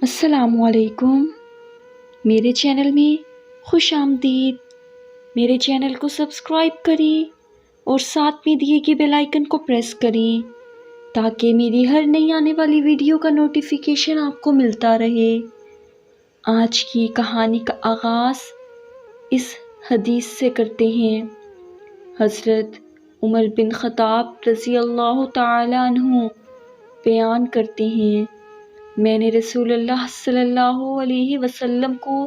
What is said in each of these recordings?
السلام علیکم۔ میرے چینل میں خوش آمدید۔ میرے چینل کو سبسکرائب کریں اور ساتھ میں دیے گئے بیل آئیکن کو پریس کریں تاکہ میری ہر نئی آنے والی ویڈیو کا نوٹیفیکیشن آپ کو ملتا رہے۔ آج کی کہانی کا آغاز اس حدیث سے کرتے ہیں۔ حضرت عمر بن خطاب رضی اللہ تعالی عنہ بیان کرتے ہیں، میں نے رسول اللہ صلی اللہ علیہ وسلم کو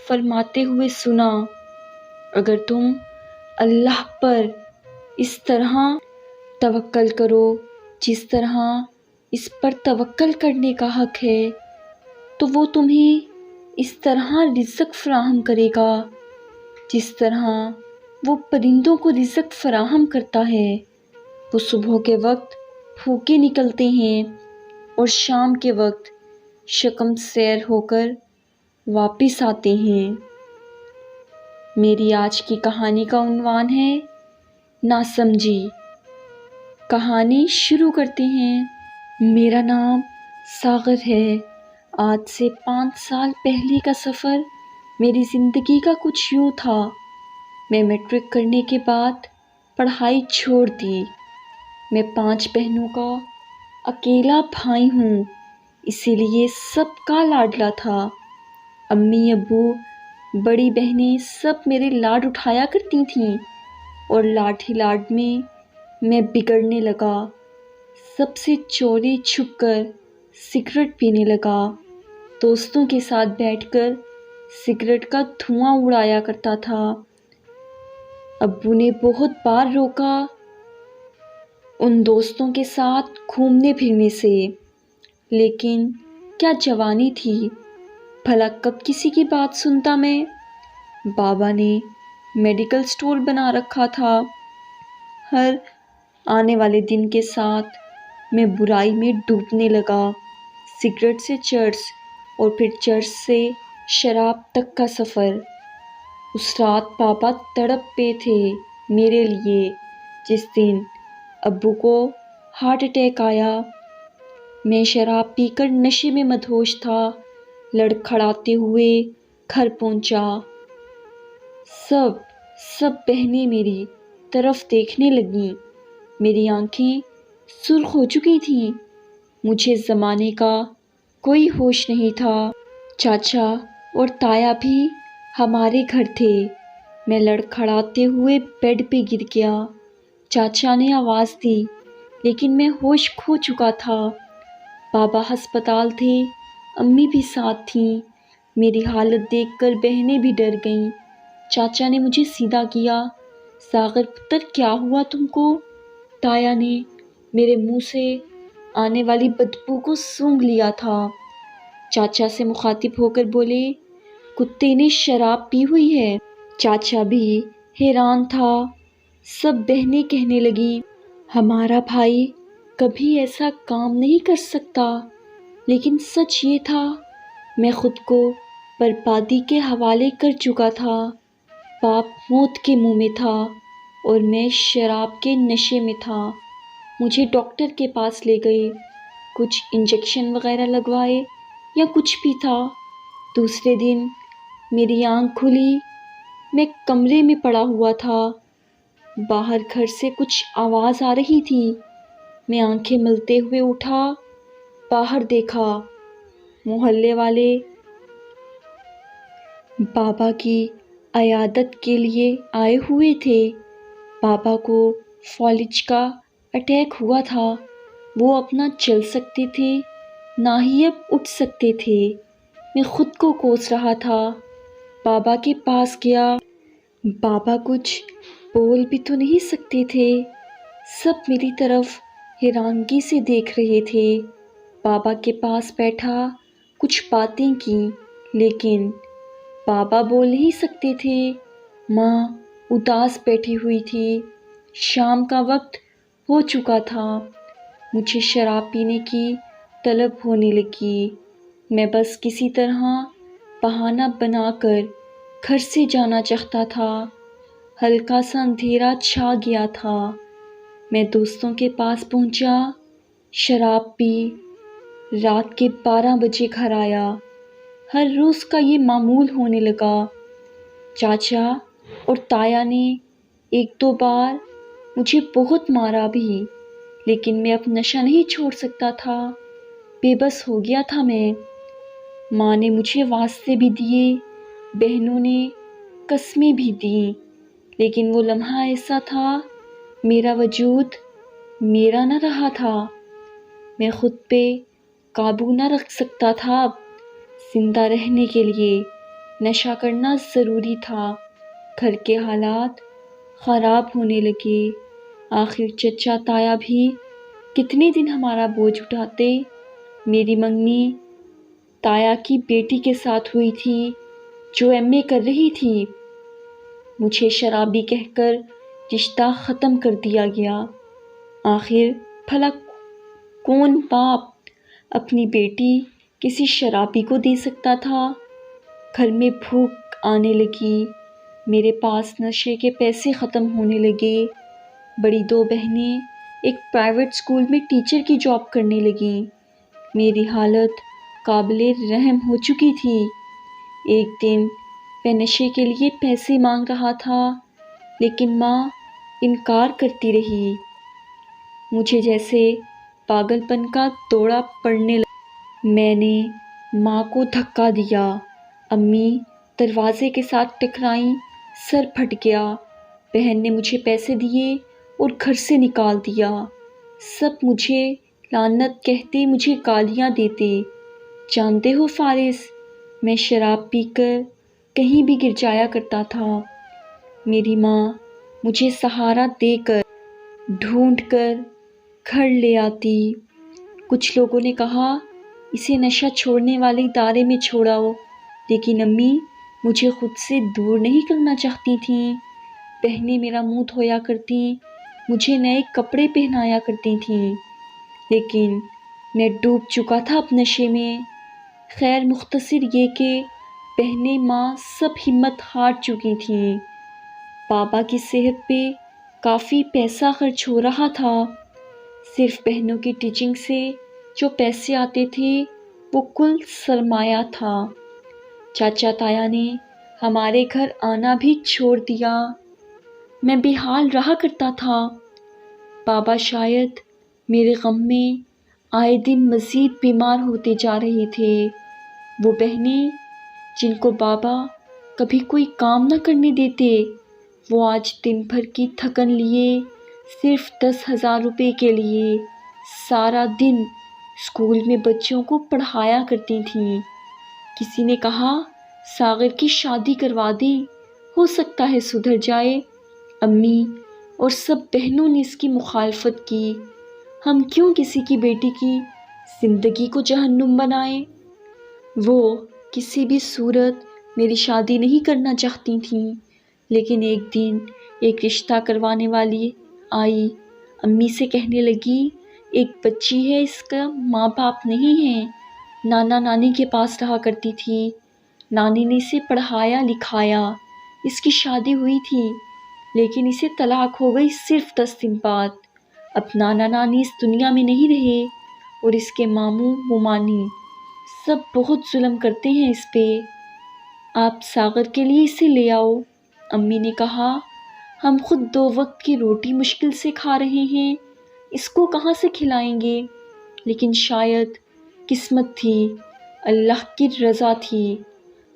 فرماتے ہوئے سنا، اگر تم اللہ پر اس طرح توکل کرو جس طرح اس پر توکل کرنے کا حق ہے، تو وہ تمہیں اس طرح رزق فراہم کرے گا جس طرح وہ پرندوں کو رزق فراہم کرتا ہے۔ وہ صبح کے وقت بھوکے نکلتے ہیں اور شام کے وقت شکم سیر ہو کر واپس آتے ہیں۔ میری آج کی کہانی کا عنوان ہے ناسمجھی۔ کہانی شروع کرتے ہیں۔ میرا نام ساغر ہے۔ آج سے 5 سال پہلے کا سفر میری زندگی کا کچھ یوں تھا۔ میں میٹرک کرنے کے بعد پڑھائی چھوڑ دی۔ میں 5 بہنوں کا اکیلا بھائی ہوں، اسی لیے سب کا لاڈلا تھا۔ امی ابو بڑی بہنیں سب میرے لاڈ اٹھایا کرتی تھیں اور لاڈ ہی لاڈ میں بگڑنے لگا۔ سب سے چوری چھپ کر سگریٹ پینے لگا۔ دوستوں کے ساتھ بیٹھ کر سگریٹ کا دھواں اڑایا کرتا تھا۔ ابو نے بہت بار روکا ان دوستوں کے ساتھ گھومنے پھرنے سے، لیکن کیا جوانی تھی، بھلا کب کسی کی بات سنتا میں۔ بابا نے میڈیکل سٹور بنا رکھا تھا۔ ہر آنے والے دن کے ساتھ میں برائی میں ڈوبنے لگا۔ سگریٹ سے چرس اور پھر چرس سے شراب تک کا سفر۔ اس رات بابا تڑپ پے تھے میرے لیے جس دن ابو کو ہارٹ اٹیک آیا۔ میں شراب پی کر نشے میں مدہوش تھا۔ لڑکھڑاتے ہوئے گھر پہنچا۔ سب بہنیں میری طرف دیکھنے لگیں۔ میری آنکھیں سرخ ہو چکی تھیں۔ مجھے زمانے کا کوئی ہوش نہیں تھا۔ چاچا اور تایا بھی ہمارے گھر تھے۔ میں لڑکھڑاتے ہوئے بیڈ پہ گر گیا۔ چاچا نے آواز دی لیکن میں ہوش کھو چکا تھا۔ بابا ہسپتال تھے، امی بھی ساتھ تھیں۔ میری حالت دیکھ کر بہنیں بھی ڈر گئیں۔ چاچا نے مجھے سیدھا کیا، ساغر پتر کیا ہوا تم کو؟ تایا نے میرے منہ سے آنے والی بدبو کو سونگھ لیا تھا۔ چاچا سے مخاطب ہو کر بولے، کتے نے شراب پی ہوئی ہے۔ چاچا بھی حیران تھا۔ سب بہنیں کہنے لگیں، ہمارا بھائی کبھی ایسا کام نہیں کر سکتا۔ لیکن سچ یہ تھا، میں خود کو بربادی کے حوالے کر چکا تھا۔ باپ موت کے منہ میں تھا اور میں شراب کے نشے میں تھا۔ مجھے ڈاکٹر کے پاس لے گئے، کچھ انجیکشن وغیرہ لگوائے یا کچھ بھی تھا۔ دوسرے دن میری آنکھ کھلی، میں کمرے میں پڑا ہوا تھا۔ باہر گھر سے کچھ آواز آ رہی تھی۔ میں آنکھیں ملتے ہوئے اٹھا، باہر دیکھا، محلے والے بابا کی عیادت کے لیے آئے ہوئے تھے۔ بابا کو فالج کا اٹیک ہوا تھا۔ وہ اب نہ چل سکتے تھے نہ ہی اب اٹھ سکتے تھے۔ میں خود کو کوس رہا تھا۔ بابا کے پاس گیا۔ بابا کچھ بول بھی تو نہیں سکتے تھے۔ سب میری طرف حیرانگی سے دیکھ رہے تھے۔ بابا کے پاس بیٹھا، کچھ باتیں کی، لیکن بابا بول نہیں سکتے تھے۔ ماں اداس بیٹھی ہوئی تھی۔ شام کا وقت ہو چکا تھا۔ مجھے شراب پینے کی طلب ہونے لگی۔ میں بس کسی طرح بہانہ بنا کر گھر سے جانا چاہتا تھا۔ ہلکا سا اندھیرا چھا گیا تھا۔ میں دوستوں کے پاس پہنچا، شراب پی، رات کے 12 بجے گھر آیا۔ ہر روز کا یہ معمول ہونے لگا۔ چاچا اور تایا نے ایک دو بار مجھے بہت مارا بھی، لیکن میں اب نشہ نہیں چھوڑ سکتا تھا۔ بے بس ہو گیا تھا میں۔ ماں نے مجھے واسطے بھی دیے، بہنوں نے قسمیں بھی دیں، لیکن وہ لمحہ ایسا تھا، میرا وجود میرا نہ رہا تھا۔ میں خود پہ قابو نہ رکھ سکتا تھا اب۔ زندہ رہنے کے لیے نشہ کرنا ضروری تھا۔ گھر کے حالات خراب ہونے لگے۔ آخر چچا تایا بھی کتنے دن ہمارا بوجھ اٹھاتے۔ میری منگنی تایا کی بیٹی کے ساتھ ہوئی تھی جو ایم اے کر رہی تھی۔ مجھے شرابی کہہ کر رشتہ ختم کر دیا گیا۔ آخر بھلا کون باپ اپنی بیٹی کسی شرابی کو دے سکتا تھا؟ گھر میں بھوک آنے لگی۔ میرے پاس نشے کے پیسے ختم ہونے لگے۔ بڑی دو بہنیں ایک پرائیویٹ اسکول میں ٹیچر کی جاب کرنے لگیں۔ میری حالت قابل رحم ہو چکی تھی۔ ایک دن میں نشے کے لیے پیسے مانگ رہا تھا، لیکن ماں انکار کرتی رہی۔ مجھے جیسے پاگل پن کا دورہ پڑنے لگا۔ میں نے ماں کو دھکا دیا۔ امی دروازے کے ساتھ ٹکرائیں، سر پھٹ گیا۔ بہن نے مجھے پیسے دیے اور گھر سے نکال دیا۔ سب مجھے لعنت کہتے، مجھے گالیاں دیتے۔ جانتے ہو فارس، میں شراب پی کر کہیں بھی گر جایا کرتا تھا۔ میری ماں مجھے سہارا دے کر ڈھونڈ کر گھر لے آتی۔ کچھ لوگوں نے کہا اسے نشہ چھوڑنے والے ادارے میں چھوڑاؤ، لیکن امی مجھے خود سے دور نہیں کرنا چاہتی تھیں۔ بہنیں میرا منہ دھویا کرتیں، مجھے نئے کپڑے پہنایا کرتی تھیں، لیکن میں ڈوب چکا تھا اب نشے میں۔ خیر مختصر یہ کہ بہنیں ماں سب ہمت ہار چکی تھیں۔ بابا کی صحت پہ کافی پیسہ خرچ ہو رہا تھا۔ صرف بہنوں کی ٹیچنگ سے جو پیسے آتے تھے وہ کل سرمایہ تھا۔ چاچا تایا نے ہمارے گھر آنا بھی چھوڑ دیا۔ میں بے حال رہا کرتا تھا۔ بابا شاید میرے غم میں آئے دن مزید بیمار ہوتے جا رہے تھے۔ وہ بہنیں جن کو بابا کبھی کوئی کام نہ کرنے دیتے، وہ آج دن بھر کی تھکن لیے صرف 10,000 روپے کے لیے سارا دن اسکول میں بچوں کو پڑھایا کرتی تھیں۔ کسی نے کہا ساغر کی شادی کروا دی، ہو سکتا ہے سدھر جائے۔ امی اور سب بہنوں نے اس کی مخالفت کی۔ ہم کیوں کسی کی بیٹی کی زندگی کو جہنم بنائیں؟ وہ کسی بھی صورت میری شادی نہیں کرنا چاہتی تھیں، لیکن ایک دن ایک رشتہ کروانے والی آئی۔ امی سے کہنے لگی ایک بچی ہے، اس کا ماں باپ نہیں ہے، نانا نانی کے پاس رہا کرتی تھی، نانی نے اسے پڑھایا لکھایا، اس کی شادی ہوئی تھی، لیکن اسے طلاق ہو گئی صرف 10 دن بعد۔ اب نانا نانی اس دنیا میں نہیں رہے اور اس کے ماموں ممانی سب بہت ظلم کرتے ہیں اس پہ۔ آپ ساغر کے لیے اسے لے آؤ۔ امی نے کہا ہم خود 2 وقت کی روٹی مشکل سے کھا رہے ہیں، اس کو کہاں سے کھلائیں گے؟ لیکن شاید قسمت تھی، اللہ کی رضا تھی۔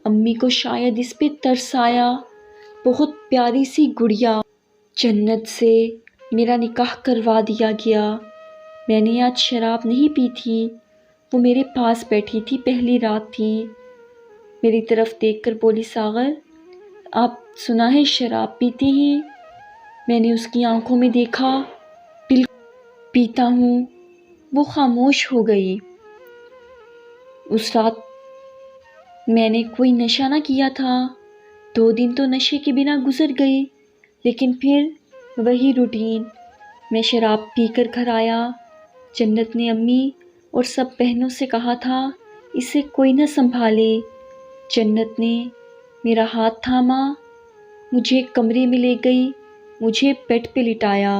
امی کو شاید اس پہ ترس آیا۔ بہت پیاری سی گڑیا جنت سے میرا نکاح کروا دیا گیا۔ میں نے آج شراب نہیں پی تھی، وہ میرے پاس بیٹھی تھی، پہلی رات تھی۔ میری طرف دیکھ کر بولی ساغر آپ سنا ہے شراب پیتے ہیں؟ میں نے اس کی آنکھوں میں دیکھا، بالکل پیتا ہوں۔ وہ خاموش ہو گئی۔ اس رات میں نے کوئی نشہ نہ کیا تھا۔ 2 دن تو نشے کے بنا گزر گئے، لیکن پھر وہی روٹین۔ میں شراب پی کر گھر آیا۔ جنت نے امی اور سب بہنوں سے کہا تھا اسے کوئی نہ سنبھالے۔ جنت نے میرا ہاتھ تھاما، مجھے کمرے میں لے گئی، مجھے بیڈ پہ لٹایا،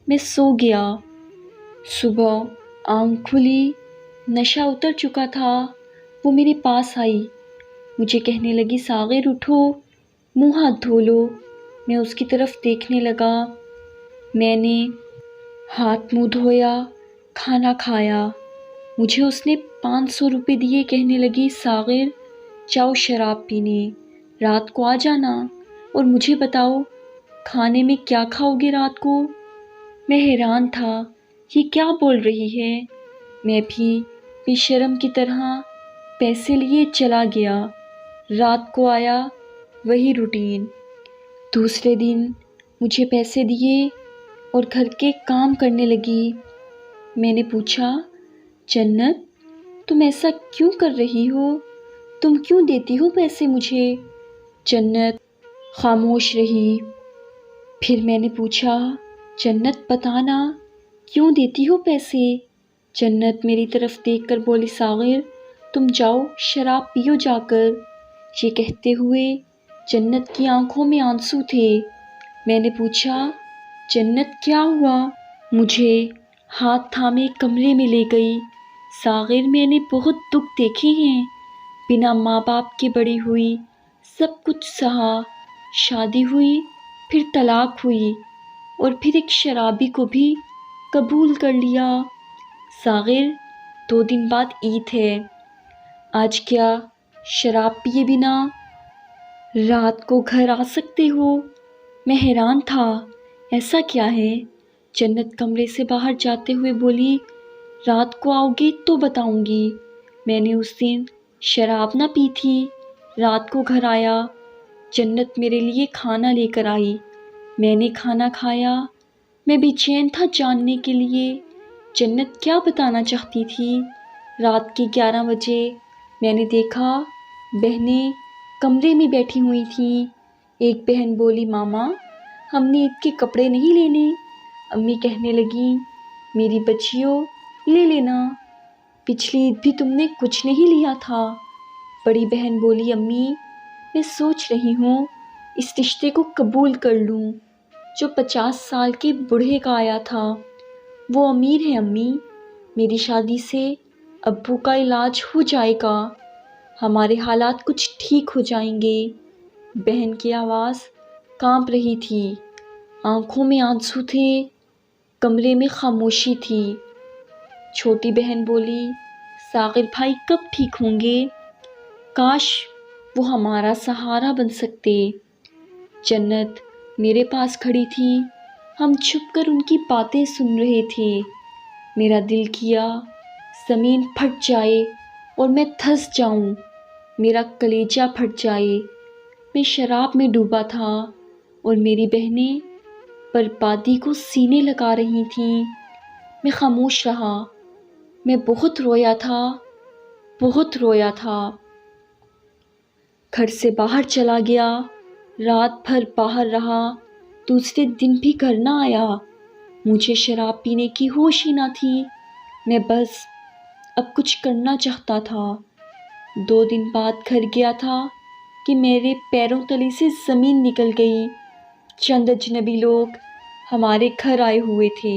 میں سو گیا۔ صبح آنکھ کھلی نشہ اتر چکا تھا وہ میرے پاس آئی، مجھے کہنے لگی ساغر اٹھو، منہ ہاتھ دھو لو۔ میں اس کی طرف دیکھنے لگا، میں نے ہاتھ منہ دھویا، کھانا کھایا۔ مجھے اس نے 500 روپے دیے، کہنے لگی ساغر جاؤ شراب پینے، رات کو آ جانا اور مجھے بتاؤ کھانے میں کیا کھاؤ گے رات کو۔ میں حیران تھا، یہ کیا بول رہی ہے؟ میں بھی بے شرم کی طرح پیسے لیے چلا گیا۔ رات کو آیا، وہی روٹین۔ دوسرے دن مجھے پیسے دیے اور گھر کے کام کرنے لگی۔ میں نے پوچھا جنت تم ایسا کیوں کر رہی ہو؟ تم کیوں دیتی ہو پیسے مجھے؟ جنت خاموش رہی۔ پھر میں نے پوچھا جنت بتانا کیوں دیتی ہو پیسے؟ جنت میری طرف دیکھ کر بولی ساغر تم جاؤ شراب پیو جا کر۔ یہ کہتے ہوئے جنت کی آنکھوں میں آنسو تھے۔ میں نے پوچھا جنت کیا ہوا؟ مجھے ہاتھ تھامے کمرے میں لے گئی۔ ساغر میں نے بہت دکھ دیکھے ہیں، بنا ماں باپ کے بڑی ہوئی، سب کچھ سہا، شادی ہوئی، پھر طلاق ہوئی اور پھر ایک شرابی کو بھی قبول کر لیا۔ ساغر 2 دن بعد عید ہے، آج کیا شراب پیے بنا رات کو گھر آ سکتے ہو؟ میں حیران تھا، ایسا کیا ہے؟ جنت کمرے سے باہر جاتے ہوئے بولی رات کو آؤ گے تو بتاؤں گی۔ میں نے اس دن شراب نہ پی تھی، رات کو گھر آیا، جنت میرے لیے کھانا لے کر آئی، میں نے کھانا کھایا۔ میں بے چین تھا جاننے کے لیے جنت کیا بتانا چاہتی تھی۔ رات کے 11 بجے میں نے دیکھا بہنیں کمرے میں بیٹھی ہوئی تھیں۔ ایک بہن بولی ماما ہم نے عید کے کپڑے نہیں لینے؟ امی کہنے لگیں میری بچیوں لے لینا، پچھلی عید بھی تم نے کچھ نہیں لیا تھا۔ بڑی بہن بولی امی میں سوچ رہی ہوں اس رشتے کو قبول کر لوں جو 50 سال کے بوڑھے کا آیا تھا، وہ امیر ہے امی، میری شادی سے ابو کا علاج ہو جائے گا، ہمارے حالات کچھ ٹھیک ہو جائیں گے۔ بہن کی آواز کانپ رہی تھی، آنکھوں میں آنسو تھے، کمرے میں خاموشی تھی۔ چھوٹی بہن بولی ساغر بھائی کب ٹھیک ہوں گے؟ کاش وہ ہمارا سہارا بن سکتے۔ جنت میرے پاس کھڑی تھی، ہم چھپ کر ان کی باتیں سن رہے تھے۔ میرا دل کیا زمین پھٹ جائے اور میں دھنس جاؤں، میرا کلیجہ پھٹ جائے۔ میں شراب میں ڈوبا تھا اور میری بہنیں بربادی کو سینے لگا رہی تھیں۔ میں خاموش رہا، میں بہت رویا تھا، بہت رویا تھا۔ گھر سے باہر چلا گیا، رات بھر باہر رہا، دوسرے دن بھی گھر نہ آیا۔ مجھے شراب پینے کی ہوش ہی نہ تھی، میں بس اب کچھ کرنا چاہتا تھا۔ 2 دن بعد گھر گیا تھا کہ میرے پیروں تلے سے زمین نکل گئی۔ چند اجنبی لوگ ہمارے گھر آئے ہوئے تھے،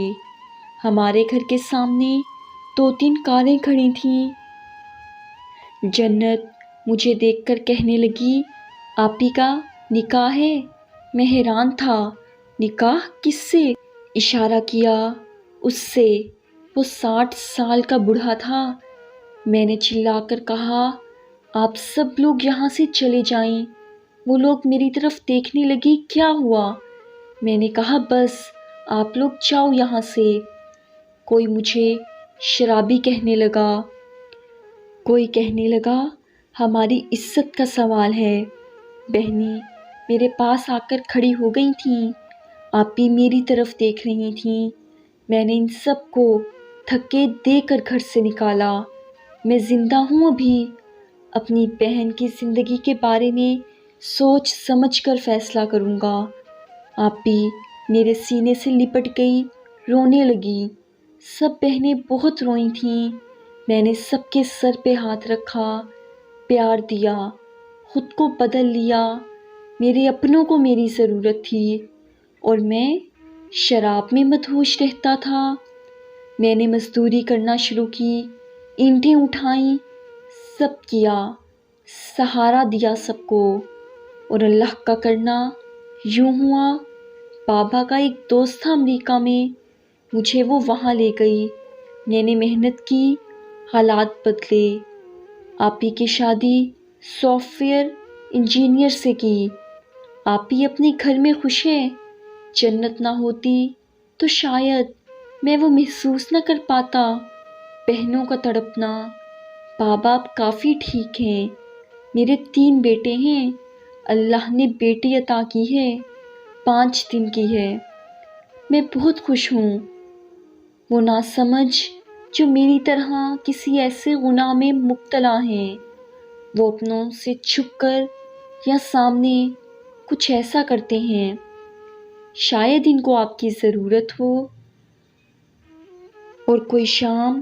ہمارے گھر کے سامنے 2-3 کاریں کھڑی تھیں۔ جنت مجھے دیکھ کر کہنے لگی آپی کا نکاح ہے؟ میں حیران تھا، نکاح کس سے؟ اشارہ کیا اس سے، وہ 60 سال کا بوڑھا تھا۔ میں نے چلا کر کہا آپ سب لوگ یہاں سے چلے جائیں۔ وہ لوگ میری طرف دیکھنے لگے، کیا ہوا؟ میں نے کہا بس آپ لوگ جاؤ یہاں سے۔ کوئی مجھے شرابی کہنے لگا، کوئی کہنے لگا ہماری عزت کا سوال ہے۔ بہنیں میرے پاس آ کر کھڑی ہو گئی تھیں، آپی میری طرف دیکھ رہی تھیں۔ میں نے ان سب کو دھکے دے کر گھر سے نکالا۔ میں زندہ ہوں ابھی، اپنی بہن کی زندگی کے بارے میں سوچ سمجھ کر فیصلہ کروں گا۔ آپی میرے سینے سے لپٹ گئی، رونے لگی۔ سب بہنیں بہت روئی تھیں۔ میں نے سب کے سر پہ ہاتھ رکھا، پیار دیا، خود کو بدل لیا۔ میرے اپنوں کو میری ضرورت تھی اور میں شراب میں مدہوش رہتا تھا۔ میں نے مزدوری کرنا شروع کی، اینٹیں اٹھائیں، سب کیا، سہارا دیا سب کو، اور اللہ کا کرنا یوں ہوا۔ بابا کا ایک دوست تھا امریکہ میں، مجھے وہ وہاں لے گئی، میں نے محنت کی، حالات بدلے۔ آپی کی شادی سافٹ ویئر انجینئر سے کی۔ آپی اپنے گھر میں خوش ہے، جنت نہ ہوتی تو شاید میں وہ محسوس نہ کر پاتا۔ بہنوں کا تڑپنا۔ بابا اب کافی ٹھیک ہیں، میرے 3 بیٹے ہیں، اللہ نے بیٹی عطا کی ہے، 5 دن کی ہے، میں بہت خوش ہوں۔ وہ ناسمجھ جو میری طرح کسی ایسے گناہ میں مبتلا ہیں، وہ اپنوں سے چھپ کر یا سامنے کچھ ایسا کرتے ہیں، شاید ان کو آپ کی ضرورت ہو، اور کوئی شام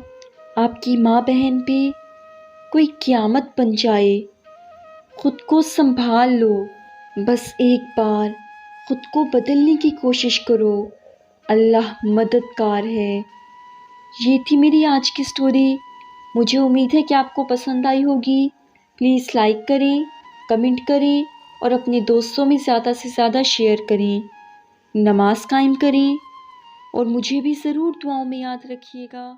آپ کی ماں بہن پہ کوئی قیامت بن جائے۔ خود کو سنبھال لو، بس ایک بار خود کو بدلنے کی کوشش کرو، اللہ مددگار ہے۔ یہ تھی میری آج کی سٹوری، مجھے امید ہے کہ آپ کو پسند آئی ہوگی۔ پلیز لائک کریں، کمنٹ کریں اور اپنے دوستوں میں زیادہ سے زیادہ شیئر کریں۔ نماز قائم کریں اور مجھے بھی ضرور دعاؤں میں یاد رکھیے گا۔